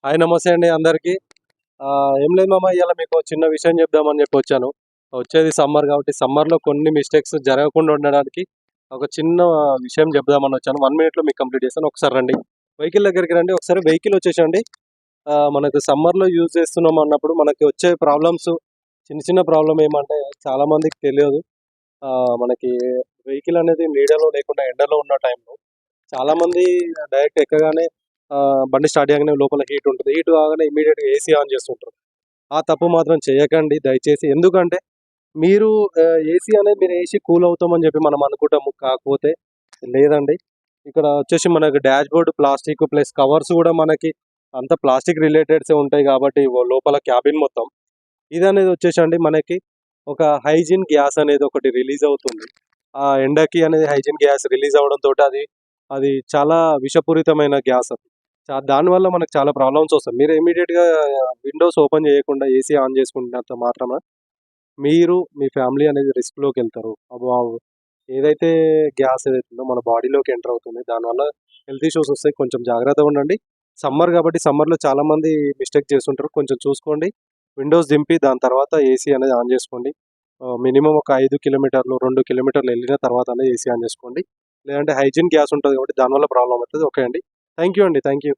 Hi నమస్తే అండి అందరికీ. ఏం లేదు మామ, ఇవాళ మీకు చిన్న విషయం చెప్దామని చెప్పి వచ్చాను. వచ్చేది సమ్మర్ కాబట్టి సమ్మర్లో కొన్ని మిస్టేక్స్ జరగకుండా ఉండడానికి ఒక చిన్న విషయం చెప్దామని వచ్చాను. 1 మినిట్లో మీకు కంప్లీట్ చేస్తాను. ఒకసారి రండి, వెహికల్ దగ్గరికి రండి. ఒకసారి వెహికల్ వచ్చేసండి. మనకు సమ్మర్లో యూజ్ చేస్తున్నాం అన్నప్పుడు మనకి వచ్చే ప్రాబ్లమ్స్, చిన్న చిన్న ప్రాబ్లం ఏమంటే చాలామందికి తెలియదు. మనకి వెహికల్ అనేది నీడలో లేకుండా ఎండలో ఉన్న టైంలో చాలామంది డైరెక్ట్ ఎక్కగానే బండి స్టార్ట్ చేయగానే లోపల హీట్ ఉంటుంది. హీట్ కాగానే ఇమీడియట్గా ఏసీ ఆన్ చేస్తుంటారు. ఆ తప్పు మాత్రం చేయకండి దయచేసి. ఎందుకంటే మీరు ఏసీ అనేది మీరు ఏసీ కూల్ అవుతామని చెప్పి మనం అనుకుంటాము. కాకపోతే లేదండి. ఇక్కడ వచ్చేసి మనకి dash board plastic plus covers కూడా మనకి అంత ప్లాస్టిక్ రిలేటెడ్సే ఉంటాయి కాబట్టి లోపల క్యాబిన్ మొత్తం ఇది అనేది వచ్చేసండి మనకి ఒక హైజీన్ గ్యాస్ అనేది ఒకటి రిలీజ్ అవుతుంది. ఆ ఎండకి అనేది హైజీన్ గ్యాస్ రిలీజ్ అవ్వడంతో అది అది చాలా విషపూరితమైన గ్యాస్ అది. దానివల్ల మనకు చాలా ప్రాబ్లమ్స్ వస్తాయి. మీరు ఇమీడియట్గా విండోస్ ఓపెన్ చేయకుండా ఏసీ ఆన్ చేసుకున్నంత మాత్రాన మీరు మీ ఫ్యామిలీ అనేది రిస్క్లోకి వెళ్తారు. ఏదైతే గ్యాస్ ఏదైతుందో మన బాడీలోకి ఎంటర్ అవుతుంది. దానివల్ల హెల్త్ ఇష్యూస్ వస్తాయి. కొంచెం జాగ్రత్తగా ఉండండి. సమ్మర్ కాబట్టి సమ్మర్లో చాలామంది మిస్టేక్ చేస్తుంటారు. కొంచెం చూసుకోండి. విండోస్ దింపి దాని తర్వాత ఏసీ అనేది ఆన్ చేసుకోండి. మినిమం ఒక 5 కిలోమీటర్లు 2 కిలోమీటర్లు వెళ్ళిన తర్వాతనే ఏసీ ఆన్ చేసుకోండి. లేదంటే హైజీన్ గ్యాస్ ఉంటుంది కాబట్టి దానివల్ల ప్రాబ్లం అవుతుంది. ఓకే అండి. థ్యాంక్ యూ అండి. Thank you.